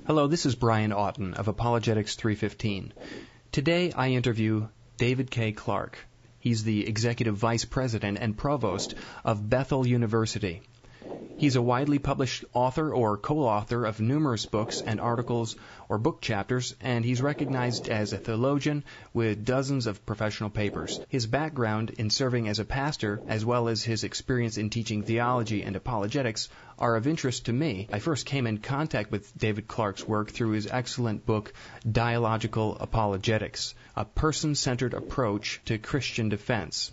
Hello, this is Brian Oughton of Apologetics315. Today I interview David K. Clark. He's the Executive Vice President and Provost of Bethel University. He's a widely published author or co-author of numerous books and articles or book chapters, and he's recognized as a theologian with dozens of professional papers. His background in serving as a pastor, as well as his experience in teaching theology and apologetics, are of interest to me. I first came in contact with David Clark's work through his excellent book, Dialogical Apologetics, a person-centered approach to Christian defense.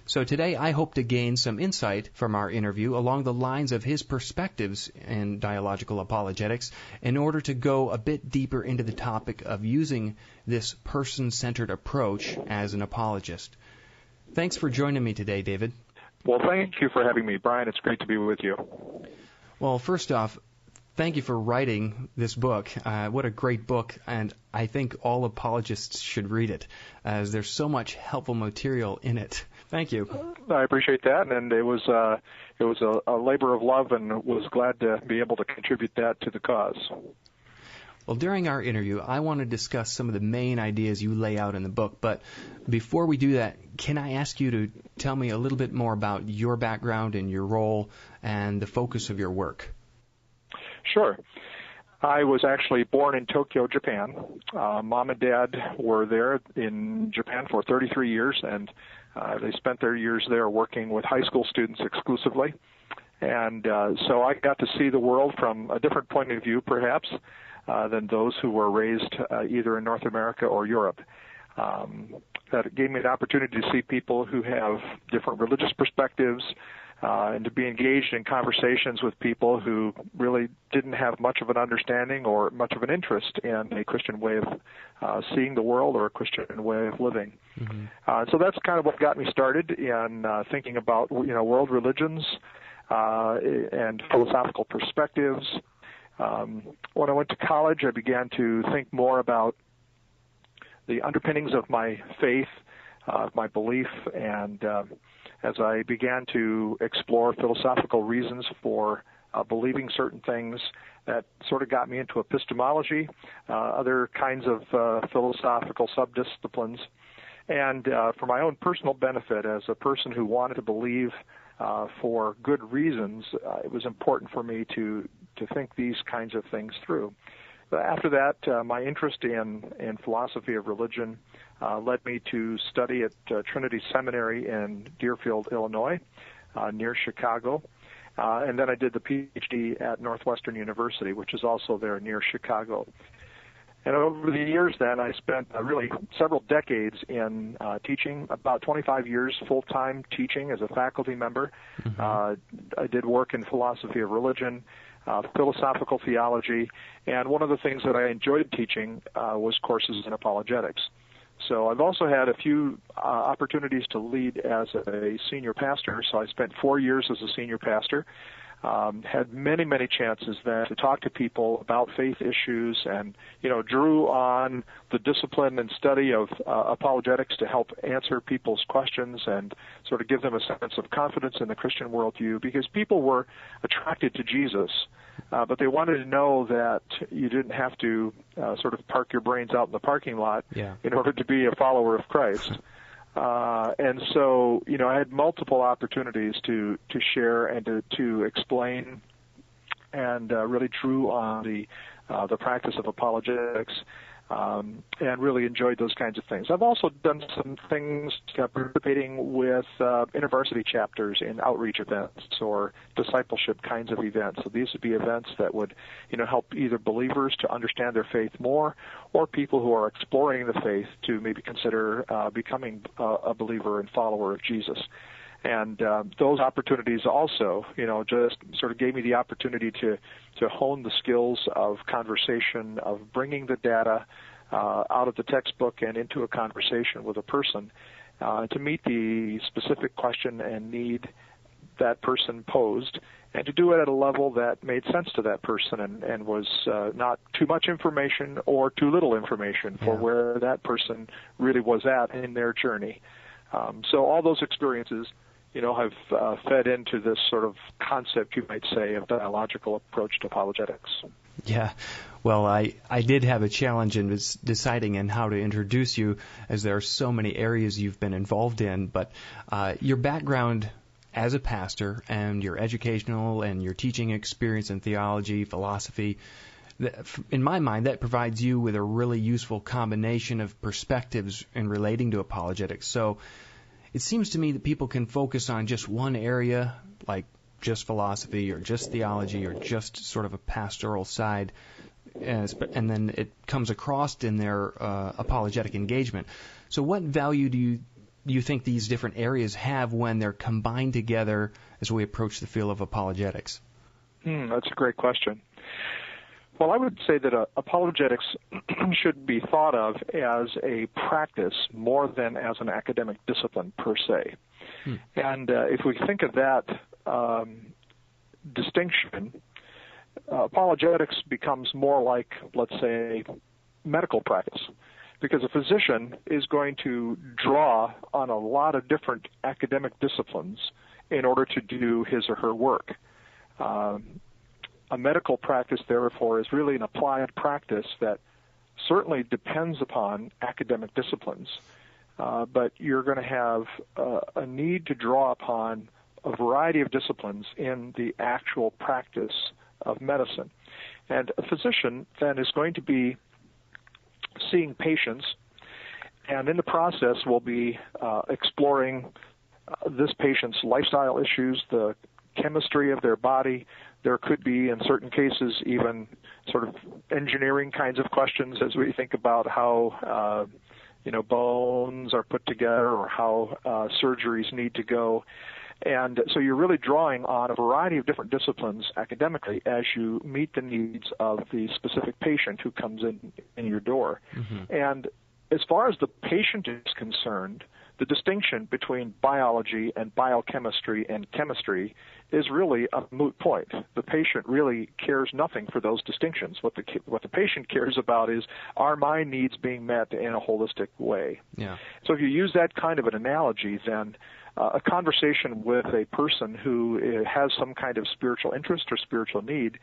So today I hope to gain some insight from our interview along the lines of his perspectives in dialogical apologetics in order to go a bit deeper into the topic of using this person-centered approach as an apologist. Thanks for joining me today, David. Well, thank you for having me, Brian. It's great to be with you. Well, first off, thank you for writing this book. What a great book, and I think all apologists should read it, as there's so much helpful material in it. Thank you. I appreciate that, and it was a labor of love, and was glad to be able to contribute that to the cause. Well, during our interview, I want to discuss some of the main ideas you lay out in the book, but before we do that, can I ask you to tell me a little bit more about your background and your role and the focus of your work? Sure. I was actually born in Tokyo, Japan. Mom and Dad were there in Japan for 33 years, and they spent their years there working with high school students exclusively. And so I got to see the world from a different point of view, perhaps, than those who were raised either in North America or Europe. That gave me an opportunity to see people who have different religious perspectives, and to be engaged in conversations with people who really didn't have much of an understanding or much of an interest in a Christian way of seeing the world or a Christian way of living. Mm-hmm. So that's kind of what got me started in thinking about world religions and philosophical perspectives. When I went to college, I began to think more about the underpinnings of my faith, my belief, and as I began to explore philosophical reasons for believing certain things, that sort of got me into epistemology, other kinds of philosophical subdisciplines. And for my own personal benefit, as a person who wanted to believe for good reasons, it was important for me to think these kinds of things through. After that, my interest in philosophy of religion led me to study at Trinity Seminary in Deerfield, Illinois, near Chicago. And then I did the PhD at Northwestern University, which is also there near Chicago. And over the years then, I spent really several decades in teaching, about 25 years full-time teaching as a faculty member. Mm-hmm. I did work in philosophy of religion, philosophical theology, and one of the things that I enjoyed teaching was courses in apologetics. So I've also had a few opportunities to lead as a senior pastor. So I spent 4 years as a senior pastor, had many chances then to talk to people about faith issues, and drew on the discipline and study of apologetics to help answer people's questions and sort of give them a sense of confidence in the Christian worldview, because people were attracted to Jesus, but they wanted to know that you didn't have to sort of park your brains out in the parking lot in order to be a follower of Christ. And so, I had multiple opportunities to share and to explain, and really drew on the practice of apologetics, and really enjoyed those kinds of things. I've also done some things participating with InterVarsity chapters in outreach events or discipleship kinds of events. So these would be events that would, help either believers to understand their faith more, or people who are exploring the faith to maybe consider becoming a believer and follower of Jesus. And those opportunities also, just sort of gave me the opportunity to hone the skills of conversation, of bringing the data out of the textbook and into a conversation with a person to meet the specific question and need that person posed, and to do it at a level that made sense to that person and was not too much information or too little information for where that person really was at in their journey. So all those experiences have fed into this sort of concept, you might say, of dialogical approach to apologetics. Yeah. Well, I did have a challenge in deciding in how to introduce you, as there are so many areas you've been involved in, but your background as a pastor and your educational and your teaching experience in theology, philosophy, in my mind, that provides you with a really useful combination of perspectives in relating to apologetics. So it seems to me that people can focus on just one area, like just philosophy or just theology or just sort of a pastoral side, and then it comes across in their apologetic engagement. So what value do you think these different areas have when they're combined together as we approach the field of apologetics? That's a great question. Well, I would say that apologetics should be thought of as a practice more than as an academic discipline per se. And if we think of that distinction, apologetics becomes more like, let's say, medical practice, because a physician is going to draw on a lot of different academic disciplines in order to do his or her work. A medical practice, therefore, is really an applied practice that certainly depends upon academic disciplines, but you're going to have a need to draw upon a variety of disciplines in the actual practice of medicine. And a physician then is going to be seeing patients, and in the process will be exploring this patient's lifestyle issues, the chemistry of their body. There could be, in certain cases, even sort of engineering kinds of questions as we think about how bones are put together or how surgeries need to go. And so you're really drawing on a variety of different disciplines academically as you meet the needs of the specific patient who comes in your door. Mm-hmm. And as far as the patient is concerned, the distinction between biology and biochemistry and chemistry is really a moot point. The patient really cares nothing for those distinctions. What the patient cares about is, are my needs being met in a holistic way? Yeah. So if you use that kind of an analogy, then a conversation with a person who has some kind of spiritual interest or spiritual need,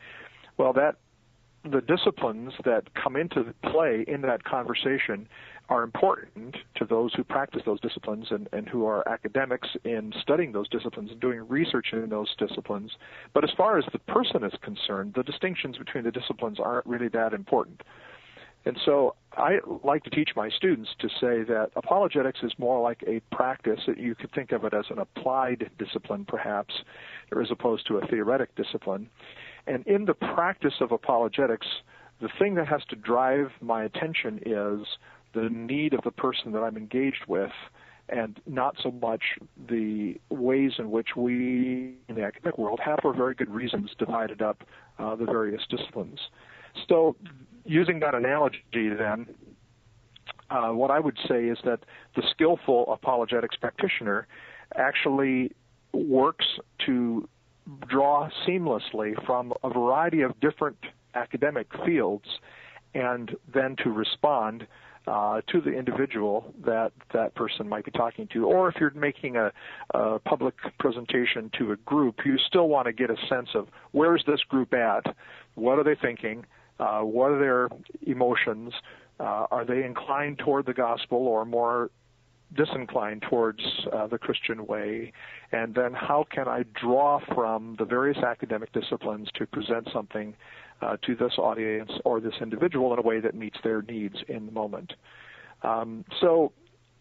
well, the disciplines that come into play in that conversation are important to those who practice those disciplines and who are academics in studying those disciplines and doing research in those disciplines. But as far as the person is concerned, the distinctions between the disciplines aren't really that important. And so I like to teach my students to say that apologetics is more like a practice, that you could think of it as an applied discipline perhaps, or as opposed to a theoretic discipline. And in the practice of apologetics, the thing that has to drive my attention is the need of the person that I'm engaged with, and not so much the ways in which we in the academic world have, for very good reasons, divided up the various disciplines. So using that analogy then, what I would say is that the skillful apologetics practitioner actually works to draw seamlessly from a variety of different academic fields and then to respond to the individual that person might be talking to. Or if you're making a public presentation to a group, you still want to get a sense of where's this group at, what are they thinking, what are their emotions, are they inclined toward the gospel or more disinclined towards the Christian way, and then how can I draw from the various academic disciplines to present something to this audience or this individual in a way that meets their needs in the moment. So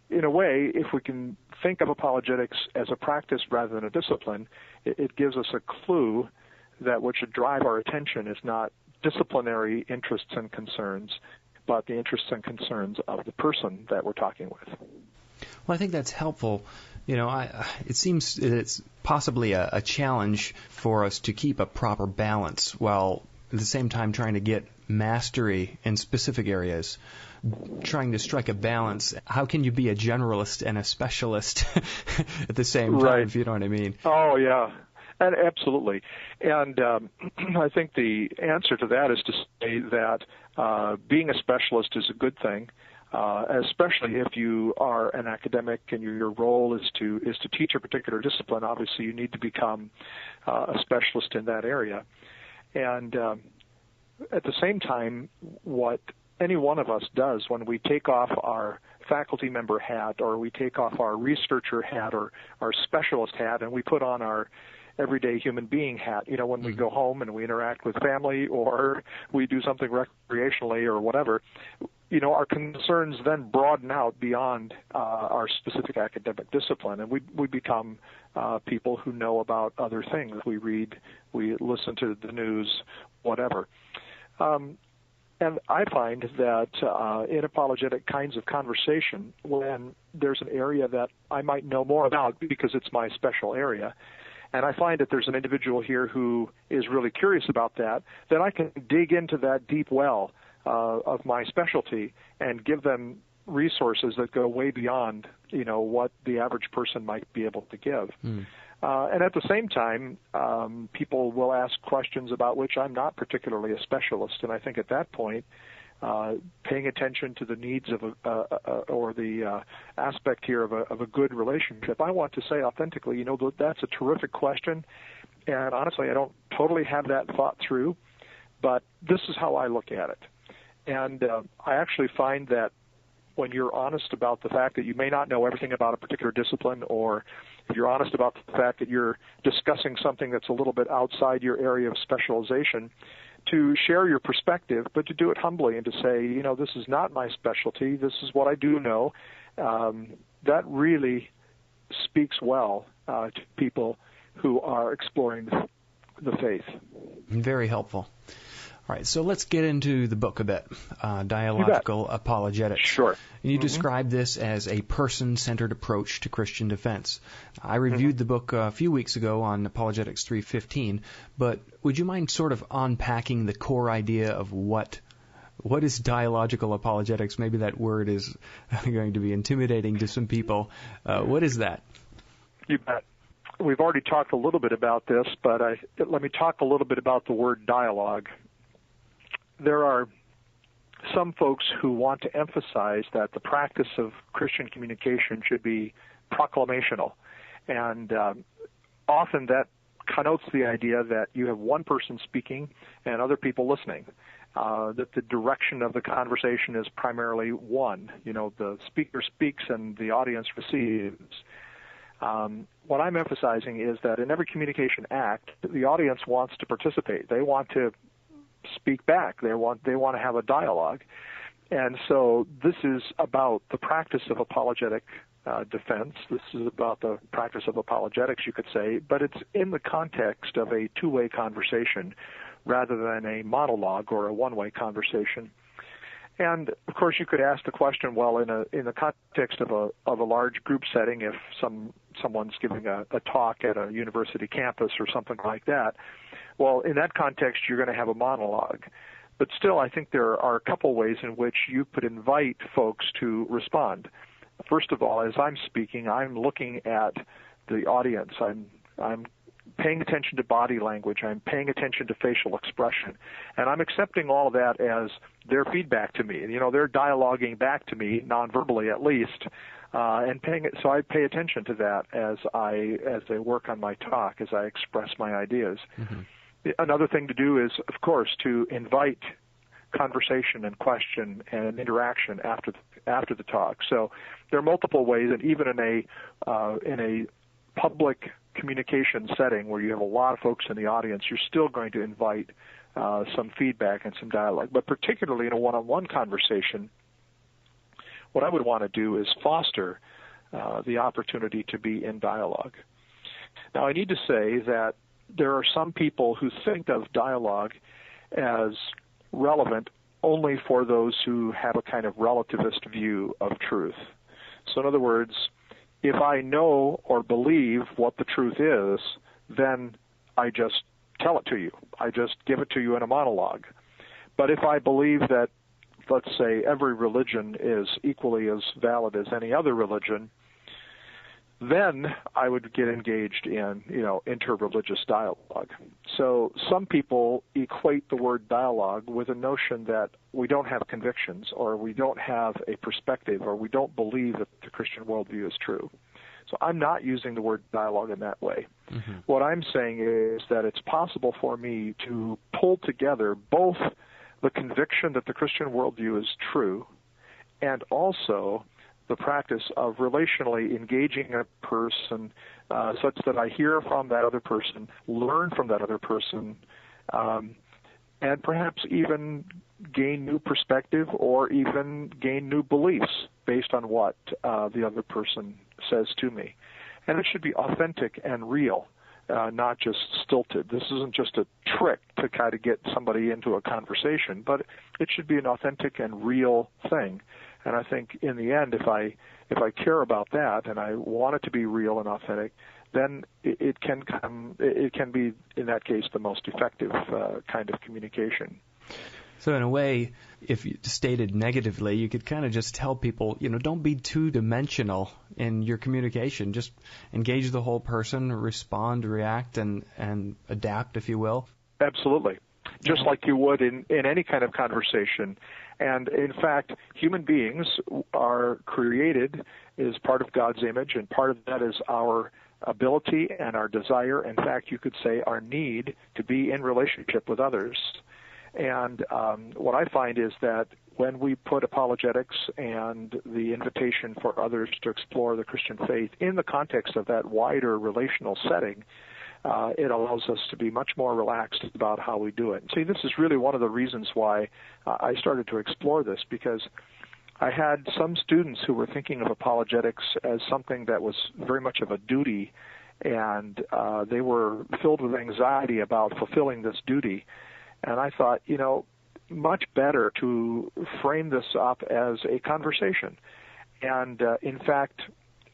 in a way, if we can think of apologetics as a practice rather than a discipline, it gives us a clue that what should drive our attention is not disciplinary interests and concerns, but the interests and concerns of the person that we're talking with. Well, I think that's helpful. It seems it's possibly a challenge for us to keep a proper balance while at the same time trying to get mastery in specific areas, trying to strike a balance. How can you be a generalist and a specialist at the same time, right, if you know what I mean? Oh, yeah. And absolutely. And I think the answer to that is to say that being a specialist is a good thing, especially if you are an academic and your role is to teach a particular discipline. Obviously, you need to become a specialist in that area. And at the same time, what any one of us does when we take off our faculty member hat, or we take off our researcher hat or our specialist hat, and we put on our everyday human being hat, when we go home and we interact with family or we do something recreationally or whatever, our concerns then broaden out beyond our specific academic discipline, and we become people who know about other things. We read, we listen to the news, whatever. And I find that in apologetic kinds of conversation, when there's an area that I might know more about because it's my special area, and I find that there's an individual here who is really curious about that, then I can dig into that deep well of my specialty and give them resources that go way beyond, what the average person might be able to give. And at the same time, people will ask questions about which I'm not particularly a specialist, and I think at that point, paying attention to the needs of or the aspect here of a good relationship, I want to say authentically, that's a terrific question, and honestly, I don't totally have that thought through, but this is how I look at it. And I actually find that when you're honest about the fact that you may not know everything about a particular discipline, or if you're honest about the fact that you're discussing something that's a little bit outside your area of specialization, to share your perspective, but to do it humbly and to say, this is not my specialty, this is what I do know, that really speaks well to people who are exploring the faith. Very helpful. All right, so let's get into the book a bit, Dialogical Apologetics. Sure. You describe this as a person-centered approach to Christian defense. I reviewed the book a few weeks ago on Apologetics315, but would you mind sort of unpacking the core idea of what is dialogical apologetics? Maybe that word is going to be intimidating to some people. What is that? You bet. We've already talked a little bit about this, but let me talk a little bit about the word dialogue. There are some folks who want to emphasize that the practice of Christian communication should be proclamational, and often that connotes the idea that you have one person speaking and other people listening, that the direction of the conversation is primarily one. The speaker speaks and the audience receives. What I'm emphasizing is that in every communication act, the audience wants to participate. They want to speak back. They want to have a dialogue. And so this is about the practice of apologetic defense. This is about the practice of apologetics, you could say, but it's in the context of a two-way conversation rather than a monologue or a one-way conversation. And of course, you could ask the question, well, in the context of a large group setting, if someone's giving a talk at a university campus or something like that, well, in that context, you're going to have a monologue. But still, I think there are a couple ways in which you could invite folks to respond. First of all, as I'm speaking, I'm looking at the audience. I'm paying attention to body language. I'm paying attention to facial expression. And I'm accepting all of that as their feedback to me. They're dialoguing back to me, non-verbally at least, so I pay attention to that as I work on my talk, as I express my ideas. Mm-hmm. Another thing to do is, of course, to invite conversation and question and interaction after the talk. So there are multiple ways, and even in a public communication setting where you have a lot of folks in the audience, you're still going to invite some feedback and some dialogue. But particularly in a one-on-one conversation, what I would want to do is foster the opportunity to be in dialogue. Now, I need to say that there are some people who think of dialogue as relevant only for those who have a kind of relativist view of truth. So in other words, if I know or believe what the truth is, then I just tell it to you. I just give it to you in a monologue. But if I believe that, let's say, every religion is equally as valid as any other religion, then I would get engaged in, interreligious dialogue. So some people equate the word dialogue with a notion that we don't have convictions, or we don't have a perspective, or we don't believe that the Christian worldview is true. So I'm not using the word dialogue in that way. Mm-hmm. What I'm saying is that it's possible for me to pull together both the conviction that the Christian worldview is true, and also the practice of relationally engaging a person such that I hear from that other person, learn from that other person, and perhaps even gain new perspective or even gain new beliefs based on what the other person says to me. And it should be authentic and real, not just stilted. This isn't just a trick to kind of get somebody into a conversation, but it should be an authentic and real thing. And I think in the end, if I care about that and I want it to be real and authentic, then it can be, in that case, the most effective kind of communication. So in a way, if you stated negatively, you could kind of just tell people, don't be two-dimensional in your communication. Just engage the whole person, respond, react, and adapt, if you will. Absolutely. Just like you would in any kind of conversation. And in fact, human beings are created as part of God's image, and part of that is our ability and our desire, in fact, you could say our need to be in relationship with others. And what I find is that when we put apologetics and the invitation for others to explore the Christian faith in the context of that wider relational setting, it allows us to be much more relaxed about how we do it. See, this is really one of the reasons why I started to explore this, because I had some students who were thinking of apologetics as something that was very much of a duty, and they were filled with anxiety about fulfilling this duty. And I thought, much better to frame this up as a conversation. And in fact,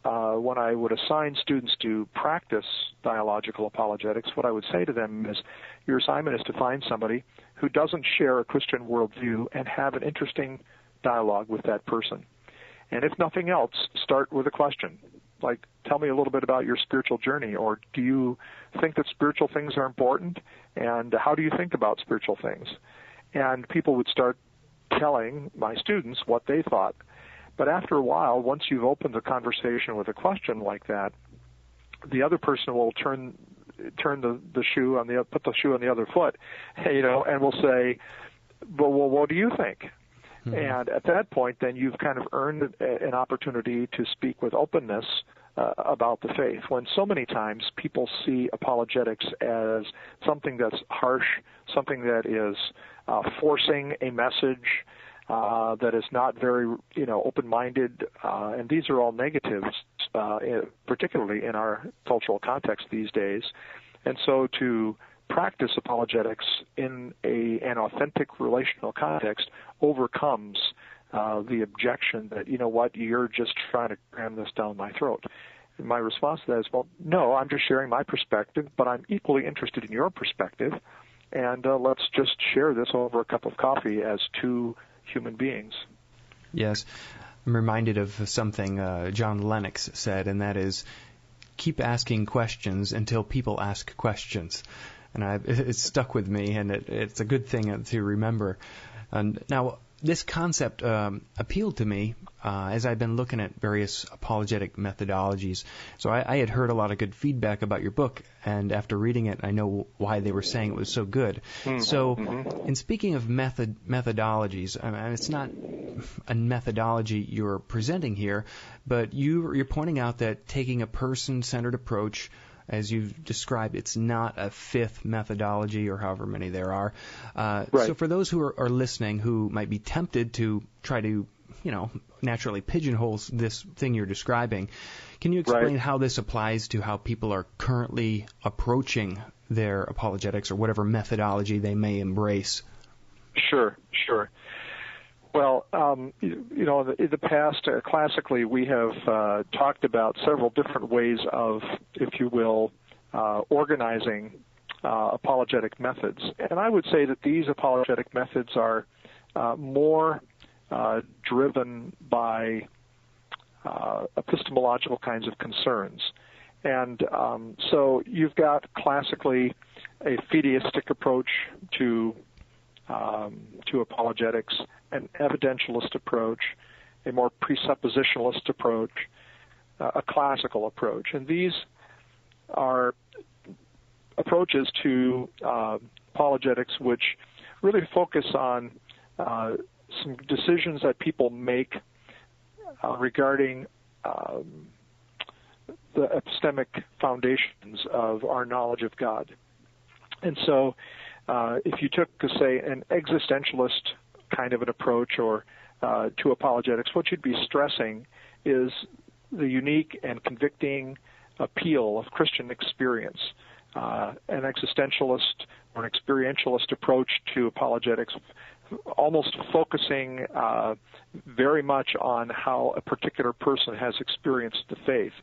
when I would assign students to practice dialogical apologetics, what I would say to them is, your assignment is to find somebody who doesn't share a Christian worldview and have an interesting dialogue with that person. And if nothing else, start with a question. Like, tell me a little bit about your spiritual journey, or do you think that spiritual things are important, and how do you think about spiritual things? And people would start telling my students what they thought. But after a while, once you've opened the conversation with a question like that, the other person will turn the shoe on put the shoe on the other foot, and will say, well, what do you think? Mm-hmm. And at that point, then you've kind of earned an opportunity to speak with openness about the faith, when so many times people see apologetics as something that's harsh, something that is forcing a message, that is not very, open-minded, and these are all negatives, particularly in our cultural context these days. And so to practice apologetics in an authentic relational context overcomes the objection that, you're just trying to cram this down my throat. And my response to that is, well, no, I'm just sharing my perspective, but I'm equally interested in your perspective, and let's just share this over a cup of coffee as two human beings. Yes. I'm reminded of something John Lennox said, and that is, keep asking questions until people ask questions. And it's stuck with me, and it's a good thing to remember. And now, this concept appealed to me as I've been looking at various apologetic methodologies. So I had heard a lot of good feedback about your book, and after reading it, I know why they were saying it was so good. Mm-hmm. So, in speaking of methodologies, it's not a methodology you're presenting here, but you're pointing out that taking a person-centered approach, as you've described, it's not a fifth methodology or however many there are. Right. So for those who are listening who might be tempted to try to, naturally pigeonhole this thing you're describing, can you explain how this applies to how people are currently approaching their apologetics or whatever methodology they may embrace? Sure. Well, in the past, classically, we have talked about several different ways of, if you will, organizing apologetic methods. And I would say that these apologetic methods are more driven by epistemological kinds of concerns. And so you've got classically a fideistic approach to apologetics, an evidentialist approach, a more presuppositionalist approach, a classical approach. And these are approaches to apologetics which really focus on some decisions that people make regarding the epistemic foundations of our knowledge of God. And so if you took, say, an existentialist kind of an approach or to apologetics, what you'd be stressing is the unique and convicting appeal of Christian experience. An existentialist or an experientialist approach to apologetics, almost focusing very much on how a particular person has experienced the faith.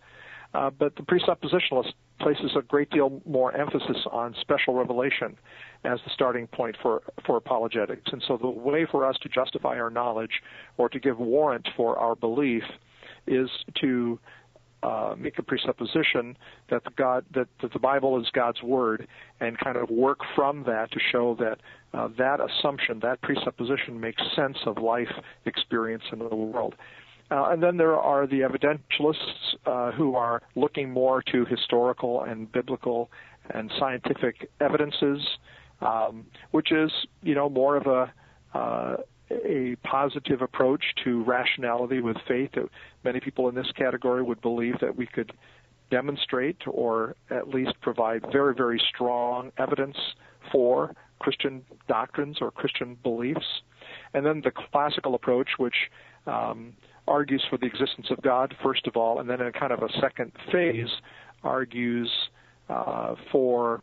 But the presuppositionalist places a great deal more emphasis on special revelation as the starting point for apologetics. And so the way for us to justify our knowledge or to give warrant for our belief is to make a presupposition that the Bible is God's Word, and kind of work from that to show that that assumption, that presupposition, makes sense of life experience in the world. And then there are the evidentialists who are looking more to historical and biblical and scientific evidences, which is, more of a positive approach to rationality with faith. Many people in this category would believe that we could demonstrate or at least provide very, very strong evidence for Christian doctrines or Christian beliefs. And then the classical approach, which argues for the existence of God, first of all, and then in kind of a second phase argues for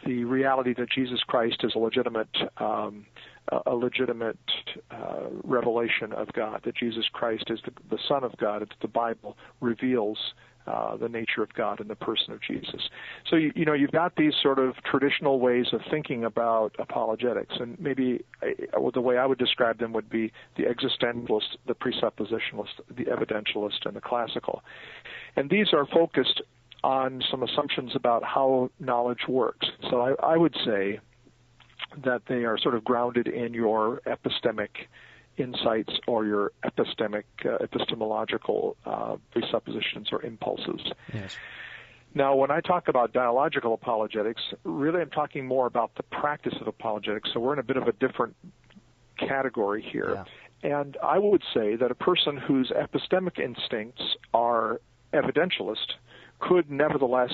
the reality that Jesus Christ is a legitimate revelation of God, that Jesus Christ is the Son of God, that the Bible reveals the nature of God in the person of Jesus. So, you've got these sort of traditional ways of thinking about apologetics, and maybe the way I would describe them would be the existentialist, the presuppositionalist, the evidentialist, and the classical. And these are focused on some assumptions about how knowledge works. So I would say that they are sort of grounded in your epistemic insights or your epistemological presuppositions or impulses. Yes. Now, when I talk about dialogical apologetics, really I'm talking more about the practice of apologetics, so we're in a bit of a different category here. Yeah. And I would say that a person whose epistemic instincts are evidentialist could nevertheless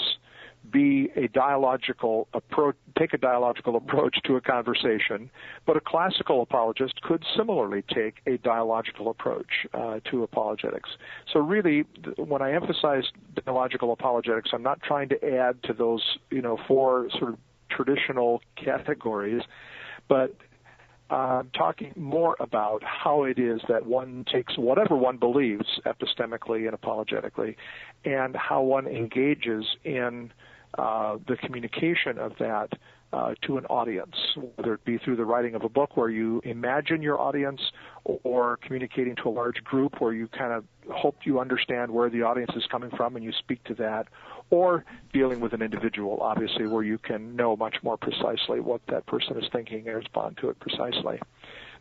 be a dialogical approach, take a dialogical approach to a conversation, but a classical apologist could similarly take a dialogical approach to apologetics. So really, when I emphasize dialogical apologetics, I'm not trying to add to those, four sort of traditional categories, but talking more about how it is that one takes whatever one believes epistemically and apologetically, and how one engages in the communication of that to an audience, whether it be through the writing of a book where you imagine your audience, or communicating to a large group where you kind of hope you understand where the audience is coming from and you speak to that, or dealing with an individual, obviously, where you can know much more precisely what that person is thinking and respond to it precisely.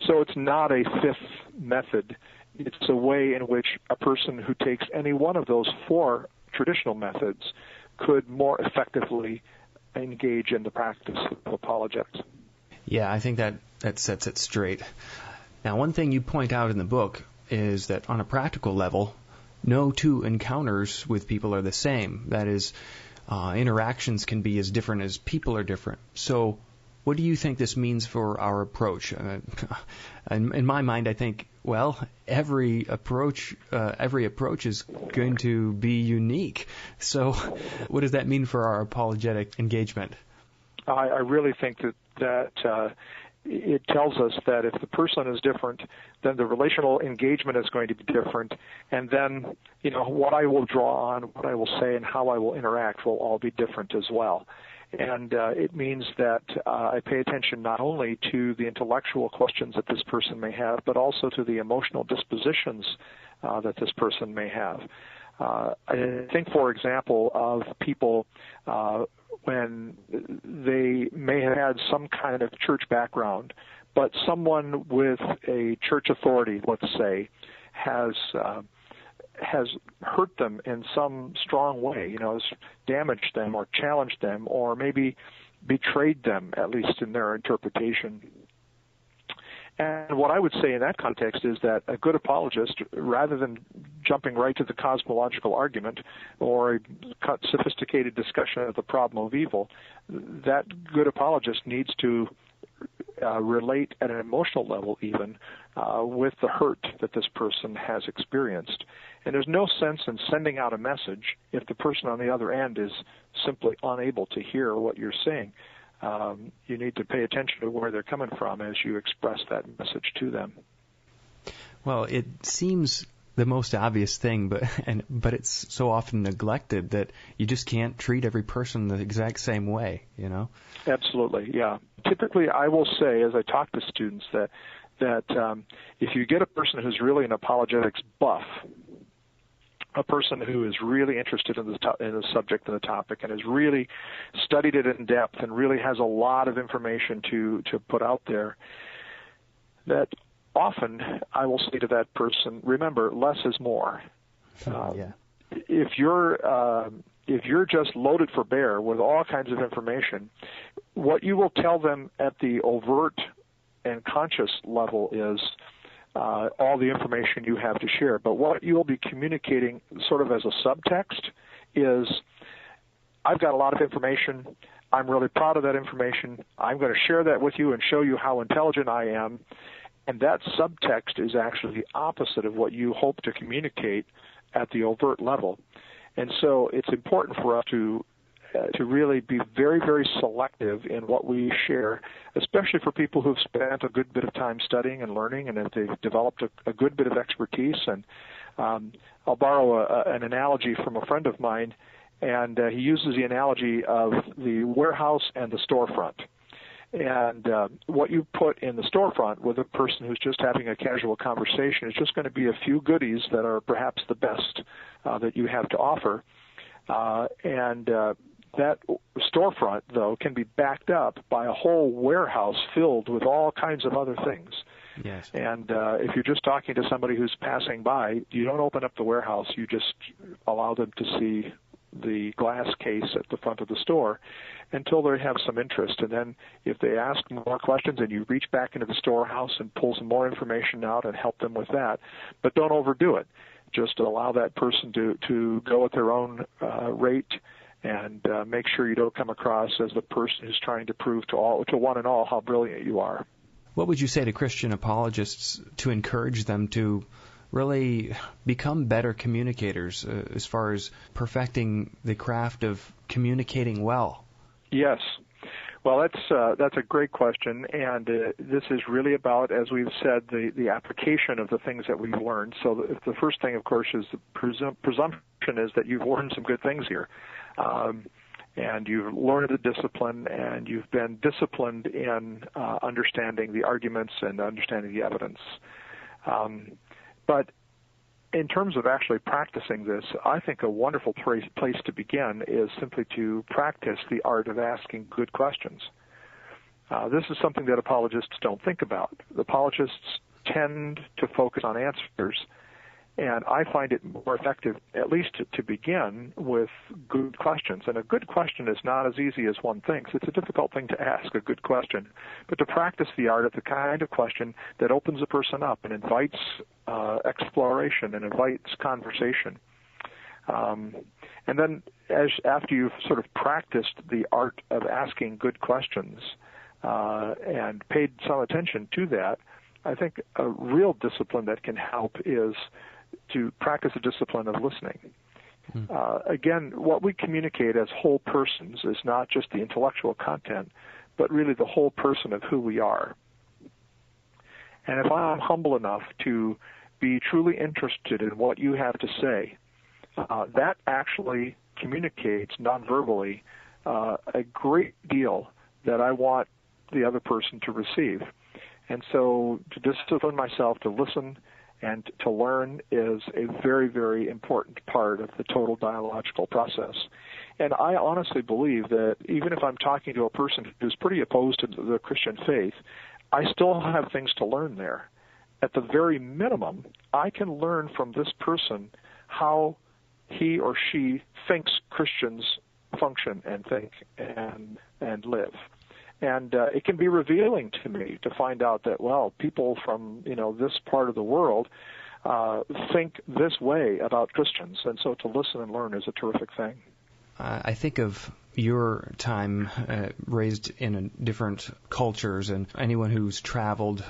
So it's not a fifth method. It's a way in which a person who takes any one of those four traditional methods could more effectively engage in the practice of apologetics. Yeah, I think that sets it straight. Now, one thing you point out in the book is that on a practical level, no two encounters with people are the same. That is, interactions can be as different as people are different. So what do you think this means for our approach? In my mind, I think, well, every approach is going to be unique. So what does that mean for our apologetic engagement? I really think that it tells us that if the person is different, then the relational engagement is going to be different, and then what I will draw on, what I will say, and how I will interact will all be different as well. And it means that I pay attention not only to the intellectual questions that this person may have, but also to the emotional dispositions that this person may have. I think, for example, of people when they may have had some kind of church background, but someone with a church authority, let's say, has hurt them in some strong way, has damaged them or challenged them or maybe betrayed them, at least in their interpretation. And what I would say in that context is that a good apologist, rather than jumping right to the cosmological argument or a sophisticated discussion of the problem of evil, that good apologist needs to relate at an emotional level even with the hurt that this person has experienced. And there's no sense in sending out a message if the person on the other end is simply unable to hear what you're saying. You need to pay attention to where they're coming from as you express that message to them. Well, it seems the most obvious thing, but it's so often neglected that you just can't treat every person the exact same way, you know? Absolutely, yeah. Typically, I will say, as I talk to students, that if you get a person who's really an apologetics buff, a person who is really interested in the subject and the topic and has really studied it in depth and really has a lot of information to put out there, that often I will say to that person, remember, less is more. If you're just loaded for bear with all kinds of information, what you will tell them at the overt and conscious level is all the information you have to share. But what you'll be communicating sort of as a subtext is, I've got a lot of information. I'm really proud of that information. I'm going to share that with you and show you how intelligent I am. And that subtext is actually the opposite of what you hope to communicate at the overt level. And so it's important for us to really be very, very selective in what we share, especially for people who've spent a good bit of time studying and learning and if they've developed a good bit of expertise. And I'll borrow an analogy from a friend of mine, and he uses the analogy of the warehouse and the storefront. And what you put in the storefront with a person who's just having a casual conversation is just going to be a few goodies that are perhaps the best that you have to offer. That storefront, though, can be backed up by a whole warehouse filled with all kinds of other things. Yes. And if you're just talking to somebody who's passing by, you don't open up the warehouse. You just allow them to see the glass case at the front of the store until they have some interest. And then if they ask more questions, and you reach back into the storehouse and pull some more information out and help them with that. But don't overdo it. Just allow that person to go at their own rate, and make sure you don't come across as the person who's trying to prove to one and all how brilliant you are. What would you say to Christian apologists to encourage them to really become better communicators as far as perfecting the craft of communicating well? Yes. Well, that's a great question, and this is really about, as we've said, the application of the things that we've learned. So the first thing, of course, is the presumption is that you've learned some good things here. And you've learned the discipline, and you've been disciplined in understanding the arguments and understanding the evidence. But in terms of actually practicing this, I think a wonderful place to begin is simply to practice the art of asking good questions. This is something that apologists don't think about. The apologists tend to focus on answers, and I find it more effective, at least to begin, with good questions. And a good question is not as easy as one thinks. It's a difficult thing to ask, a good question. But to practice the art of the kind of question that opens a person up and invites exploration and invites conversation. And then after you've sort of practiced the art of asking good questions and paid some attention to that, I think a real discipline that can help is to practice a discipline of listening. Again, what we communicate as whole persons is not just the intellectual content, but really the whole person of who we are. And if I'm humble enough to be truly interested in what you have to say, that actually communicates nonverbally a great deal that I want the other person to receive. And so to discipline myself to listen and to learn is a very, very important part of the total dialogical process. And I honestly believe that even if I'm talking to a person who's pretty opposed to the Christian faith, I still have things to learn there. At the very minimum, I can learn from this person how he or she thinks Christians function and think and live. And it can be revealing to me to find out that, well, people from, this part of the world think this way about Christians. And so to listen and learn is a terrific thing. I think of your time raised in different cultures, and anyone who's traveled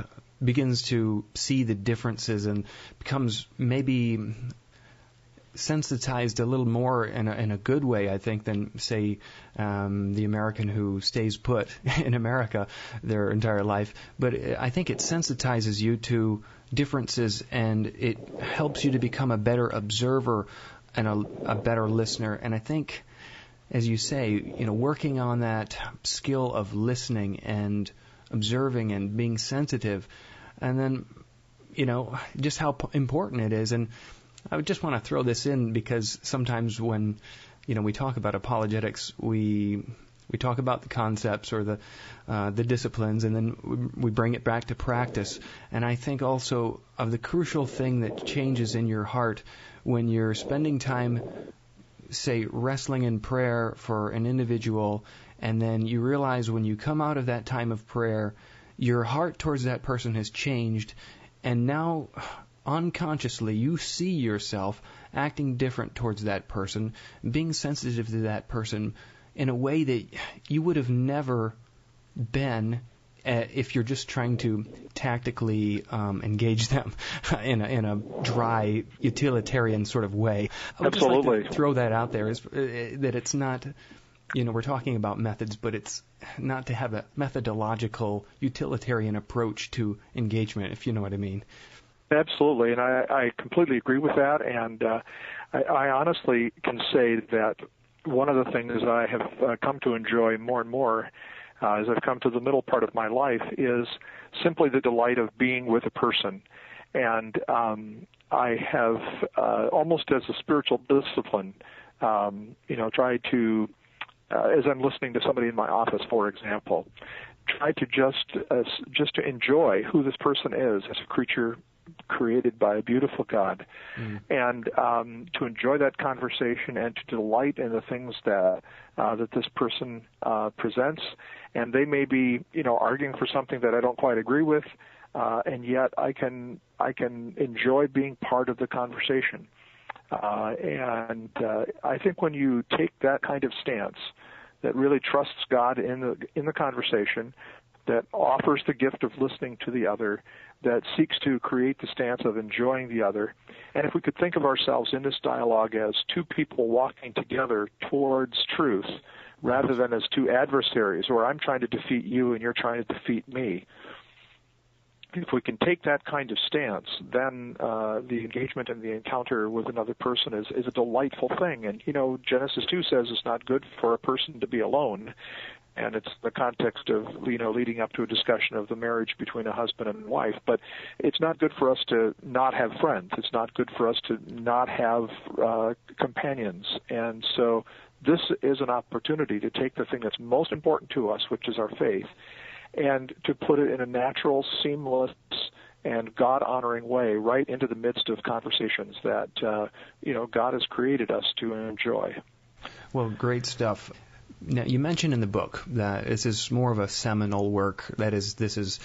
begins to see the differences and becomes maybe sensitized a little more in a good way, I think, than, say, the American who stays put in America their entire life. But I think it sensitizes you to differences, and it helps you to become a better observer and a better listener. And I think, as you say, working on that skill of listening and observing and being sensitive, and then, just how important it is. And I would just want to throw this in because sometimes when, we talk about apologetics, we talk about the concepts or the disciplines, and then we bring it back to practice. And I think also of the crucial thing that changes in your heart when you're spending time, say, wrestling in prayer for an individual, and then you realize when you come out of that time of prayer, your heart towards that person has changed, and now unconsciously you see yourself acting different towards that person, being sensitive to that person in a way that you would have never been if you're just trying to tactically engage them in a dry, utilitarian sort of way. I would just like to throw that out there, that it's not, we're talking about methods, but it's not to have a methodological, utilitarian approach to engagement, if you know what I mean. Absolutely, and I completely agree with that, and I honestly can say that one of the things I have come to enjoy more and more as I've come to the middle part of my life is simply the delight of being with a person. And I have, almost as a spiritual discipline, tried to, as I'm listening to somebody in my office, for example, try to just to enjoy who this person is as a creature created by a beautiful God, and to enjoy that conversation and to delight in the things that this person presents. And they may be, arguing for something that I don't quite agree with, and yet I can enjoy being part of the conversation. And I think when you take that kind of stance, that really trusts God in the conversation, that offers the gift of listening to the other, that seeks to create the stance of enjoying the other. And if we could think of ourselves in this dialogue as two people walking together towards truth, rather than as two adversaries, or I'm trying to defeat you and you're trying to defeat me, if we can take that kind of stance, then the engagement and the encounter with another person is a delightful thing. And, Genesis 2 says it's not good for a person to be alone. And it's the context of, leading up to a discussion of the marriage between a husband and wife. But it's not good for us to not have friends. It's not good for us to not have companions. And so this is an opportunity to take the thing that's most important to us, which is our faith, and to put it in a natural, seamless, and God-honoring way right into the midst of conversations that, God has created us to enjoy. Well, great stuff. Now, you mentioned in the book that this is more of a seminal work. That is, this is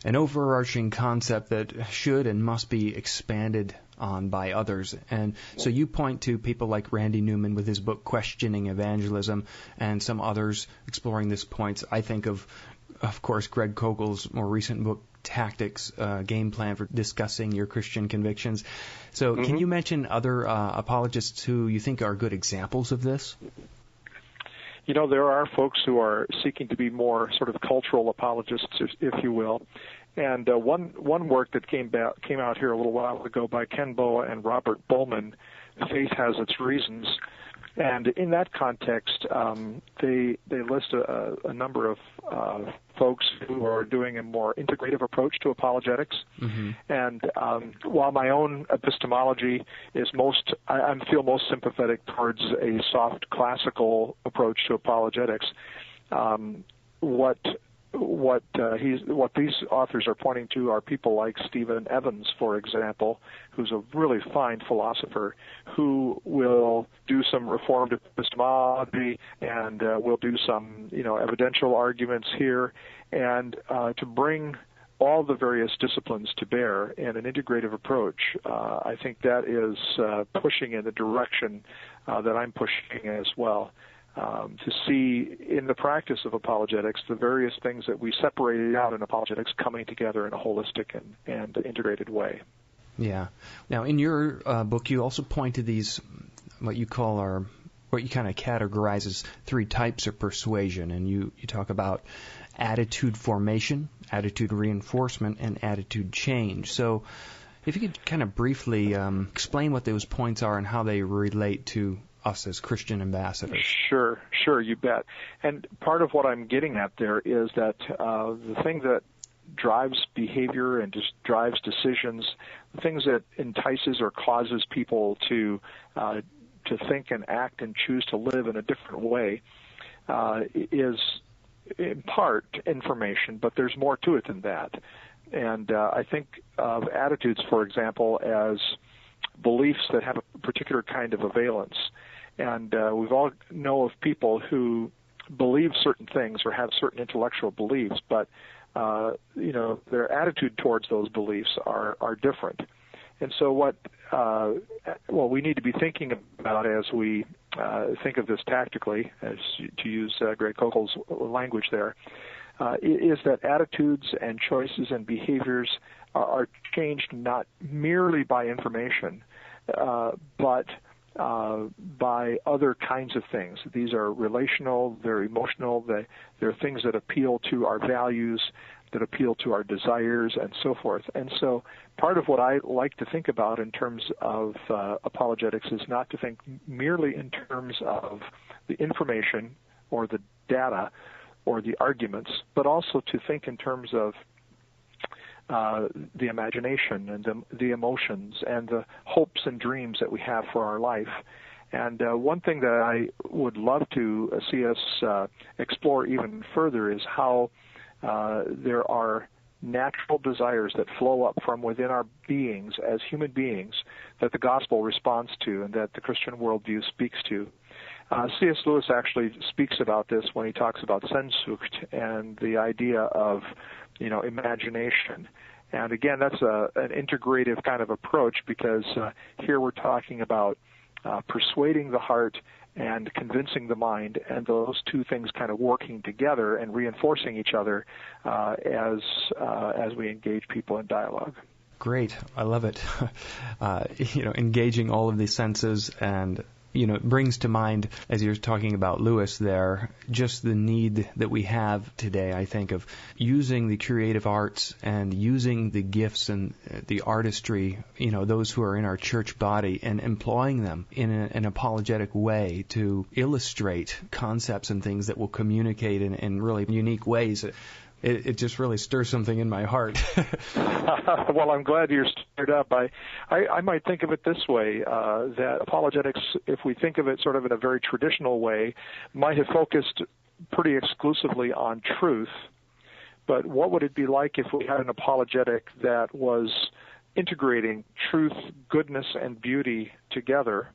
an overarching concept that should and must be expanded on by others. And so you point to people like Randy Newman with his book Questioning Evangelism, and some others exploring this point. I think of course, Greg Kogle's more recent book, Tactics, Game Plan for Discussing Your Christian Convictions. So can you mention other apologists who you think are good examples of this? There are folks who are seeking to be more sort of cultural apologists, if you will. And one work that came out here a little while ago by Ken Boa and Robert Bowman, Faith Has Its Reasons. And in that context, they list a number of folks who are doing a more integrative approach to apologetics. Mm-hmm. And while my own epistemology is I feel most sympathetic towards a soft classical approach to apologetics, what what these authors are pointing to are people like Stephen Evans, for example, who's a really fine philosopher who will do some reformed epistemology and will do some evidential arguments here, and to bring all the various disciplines to bear in an integrative approach. I think that is pushing in the direction that I'm pushing as well. To see in the practice of apologetics the various things that we separated out in apologetics coming together in a holistic and integrated way. Yeah. Now, in your book, you also point to these, what you kind of categorize as three types of persuasion, and you talk about attitude formation, attitude reinforcement, and attitude change. So if you could kind of briefly explain what those points are and how they relate to us as Christian ambassadors. Sure, you bet. And part of what I'm getting at there is that the thing that drives behavior and just drives decisions, the things that entices or causes people to think and act and choose to live in a different way is in part information, but there's more to it than that. And I think of attitudes, for example, as beliefs that have a particular kind of availance. And we've all know of people who believe certain things or have certain intellectual beliefs, but their attitude towards those beliefs are different. And so what we need to be thinking about as we think of this tactically, as to use Greg Kochel's language there, is that attitudes and choices and behaviors are changed not merely by information, but by other kinds of things. These are relational, they're emotional, they're things that appeal to our values, that appeal to our desires, and so forth. And so part of what I like to think about in terms of apologetics is not to think merely in terms of the information or the data or the arguments, but also to think in terms of the imagination and the emotions and the hopes and dreams that we have for our life. And one thing that I would love to see us explore even further is how there are natural desires that flow up from within our beings as human beings that the gospel responds to and that the Christian worldview speaks to. C.S. Lewis actually speaks about this when he talks about Sehnsucht and the idea of imagination. And again, that's an integrative kind of approach because here we're talking about persuading the heart and convincing the mind, and those two things kind of working together and reinforcing each other as we engage people in dialogue. Great, I love it. Engaging all of these senses and it brings to mind, as you're talking about Lewis there, just the need that we have today, I think, of using the creative arts and using the gifts and the artistry, those who are in our church body, and employing them in an apologetic way to illustrate concepts and things that will communicate in really unique ways. It just really stirs something in my heart. Well, I'm glad you're stirred up. I might think of it this way, that apologetics, if we think of it sort of in a very traditional way, might have focused pretty exclusively on truth. But what would it be like if we had an apologetic that was integrating truth, goodness, and beauty together?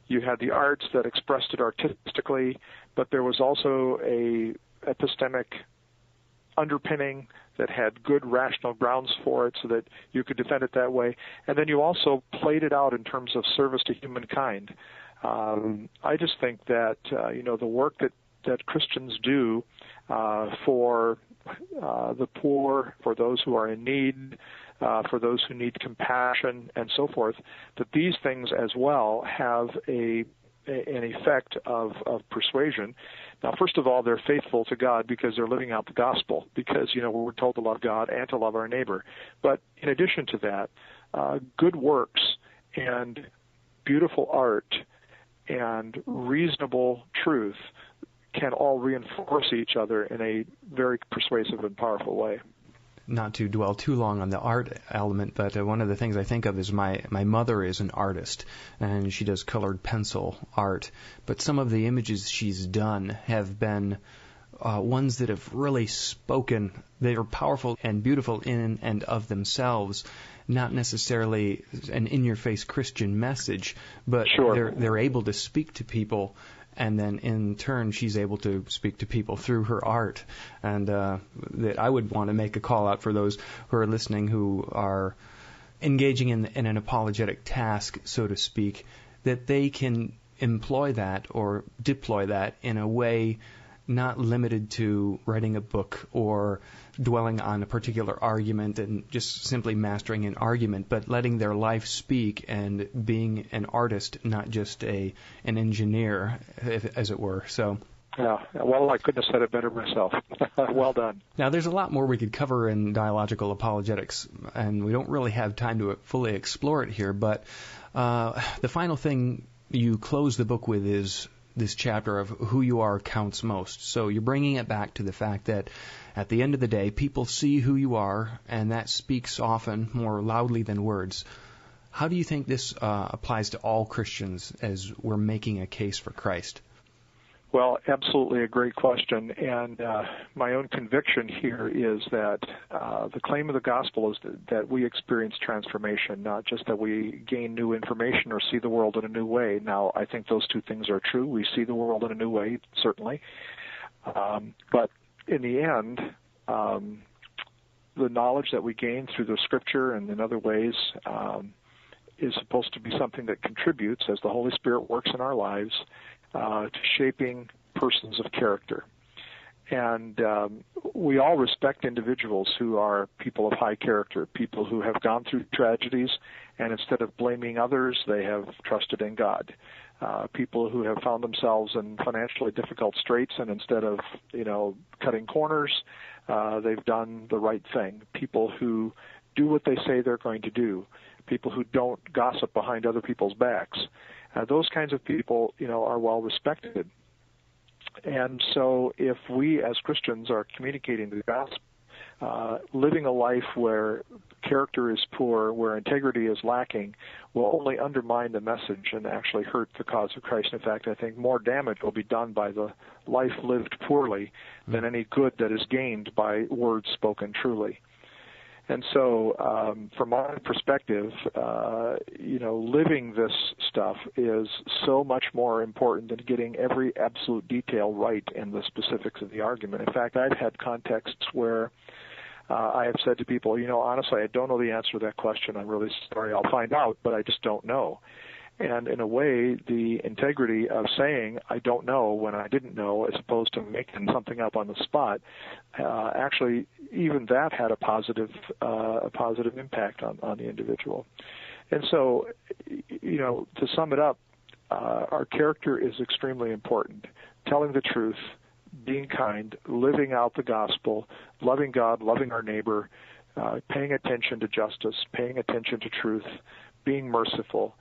You had the arts that expressed it artistically, but there was also a epistemic underpinning that had good rational grounds for it so that you could defend it that way. And then you also played it out in terms of service to humankind. I just think that, the work that Christians do for the poor, for those who are in need, for those who need compassion, and so forth, that these things as well have an effect of persuasion. Now, first of all, they're faithful to God because they're living out the gospel, because, we're told to love God and to love our neighbor. But in addition to that, good works and beautiful art and reasonable truth can all reinforce each other in a very persuasive and powerful way. Not to dwell too long on the art element, but one of the things I think of is my mother is an artist, and she does colored pencil art. But some of the images she's done have been ones that have really spoken. They are powerful and beautiful in and of themselves, not necessarily an in-your-face Christian message, but Sure. they're able to speak to people, and then in turn she's able to speak to people through her art. And that I would want to make a call out for those who are listening who are engaging in an apologetic task, so to speak, that they can employ that or deploy that in a way not limited to writing a book or dwelling on a particular argument and just simply mastering an argument, but letting their life speak and being an artist, not just an engineer, as it were. So. Yeah, well, I couldn't have said it better myself. Well done. Now, there's a lot more we could cover in dialogical apologetics, and we don't really have time to fully explore it here, but the final thing you close the book with is this chapter of who you are counts most. So you're bringing it back to the fact that at the end of the day, people see who you are, and that speaks often more loudly than words. How do you think this applies to all Christians as we're making a case for Christ? Well, absolutely a great question, and my own conviction here is that the claim of the gospel is that we experience transformation, not just that we gain new information or see the world in a new way. Now, I think those two things are true. We see the world in a new way, certainly, but in the end, the knowledge that we gain through the Scripture and in other ways is supposed to be something that contributes, as the Holy Spirit works in our lives, to shaping persons of character. And we all respect individuals who are people of high character, people who have gone through tragedies, and instead of blaming others, they have trusted in God. People who have found themselves in financially difficult straits, and instead of, cutting corners, they've done the right thing. People who do what they say they're going to do. People who don't gossip behind other people's backs. Those kinds of people, are well respected. And so if we as Christians are communicating the gospel, living a life where character is poor, where integrity is lacking, will only undermine the message and actually hurt the cause of Christ. In fact, I think more damage will be done by the life lived poorly than any good that is gained by words spoken truly. And so, from my perspective, living this stuff is so much more important than getting every absolute detail right in the specifics of the argument. In fact, I've had contexts where I have said to people, honestly, I don't know the answer to that question. I'm really sorry. I'll find out, but I just don't know. And in a way, the integrity of saying I don't know when I didn't know, as opposed to making something up on the spot, actually even that had a positive impact on the individual. And so, to sum it up, our character is extremely important. Telling the truth, being kind, living out the gospel, loving God, loving our neighbor, paying attention to justice, paying attention to truth, being merciful.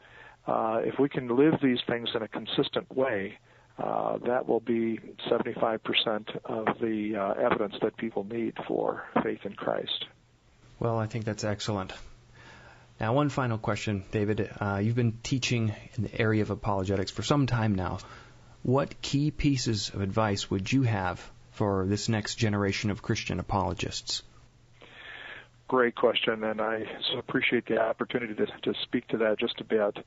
If we can live these things in a consistent way, that will be 75% of the evidence that people need for faith in Christ. Well, I think that's excellent. Now, one final question, David. You've been teaching in the area of apologetics for some time now. What key pieces of advice would you have for this next generation of Christian apologists? Great question, and I so appreciate the opportunity to speak to that just a bit.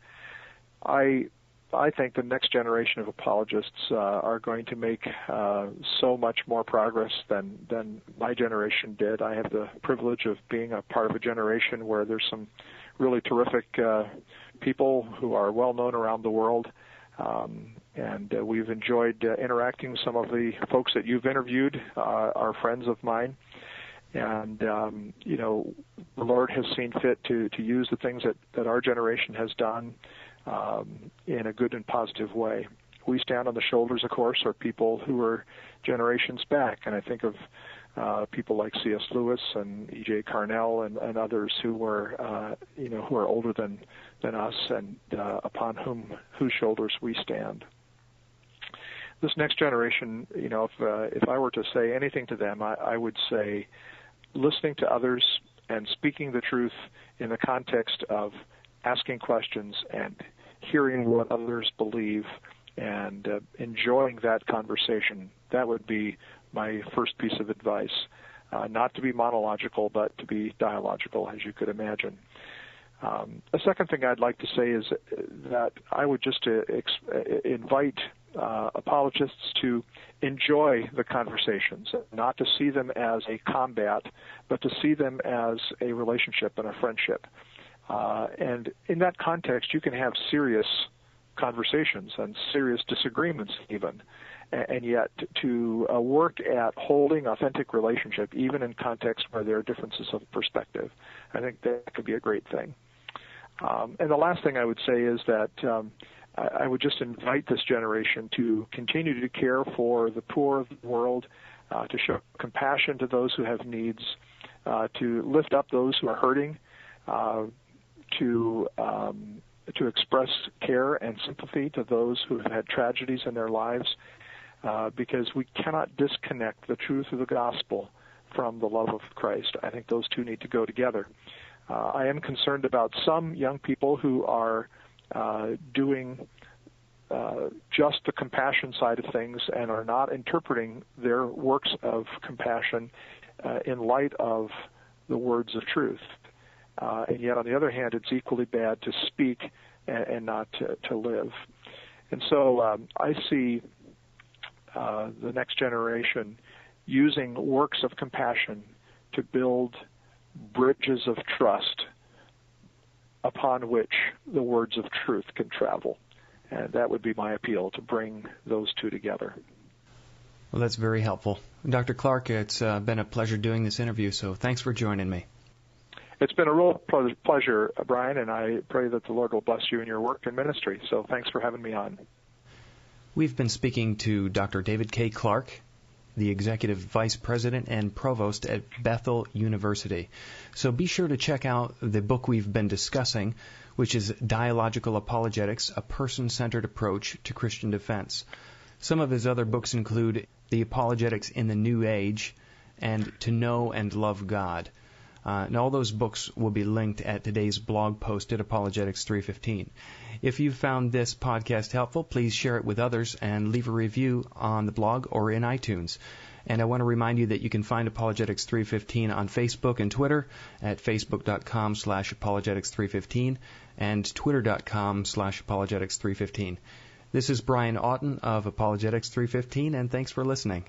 I think the next generation of apologists are going to make so much more progress than my generation did. I have the privilege of being a part of a generation where there's some really terrific people who are well known around the world, and we've enjoyed interacting with some of the folks that you've interviewed, are friends of mine. And, the Lord has seen fit to use the things that our generation has done in a good and positive way. We stand on the shoulders, of course, of people who are generations back, and I think of people like C.S. Lewis and E.J. Carnell and others who were, who are older than us, and upon whose shoulders we stand. This next generation, if I were to say anything to them, I would say listening to others and speaking the truth in the context of asking questions and hearing what others believe and enjoying that conversation. That would be my first piece of advice. Not to be monological, but to be dialogical, as you could imagine. A second thing I'd like to say is that I would just invite apologists to enjoy the conversations, not to see them as a combat, but to see them as a relationship and a friendship. And in that context, you can have serious conversations and serious disagreements even, and yet to work at holding authentic relationship, even in contexts where there are differences of perspective. I think that could be a great thing. And the last thing I would say is that I would just invite this generation to continue to care for the poor of the world, to show compassion to those who have needs, to lift up those who are hurting, to express care and sympathy to those who have had tragedies in their lives, because we cannot disconnect the truth of the gospel from the love of Christ. I think those two need to go together. I am concerned about some young people who are doing just the compassion side of things and are not interpreting their works of compassion in light of the words of truth. And yet, on the other hand, it's equally bad to speak and not to live. And so I see the next generation using works of compassion to build bridges of trust upon which the words of truth can travel. And that would be my appeal, to bring those two together. Well, that's very helpful. Dr. Clark, it's been a pleasure doing this interview, so thanks for joining me. It's been a real pleasure, Brian, and I pray that the Lord will bless you in your work and ministry. So thanks for having me on. We've been speaking to Dr. David K. Clark, the Executive Vice President and Provost at Bethel University. So be sure to check out the book we've been discussing, which is Dialogical Apologetics, a Person-Centered Approach to Christian Defense. Some of his other books include The Apologetics in the New Age and To Know and Love God. And all those books will be linked at today's blog post at Apologetics315. If you found this podcast helpful, please share it with others and leave a review on the blog or in iTunes. And I want to remind you that you can find Apologetics315 on Facebook and Twitter at facebook.com/Apologetics315 and twitter.com/Apologetics315. This is Brian Auten of Apologetics315, and thanks for listening.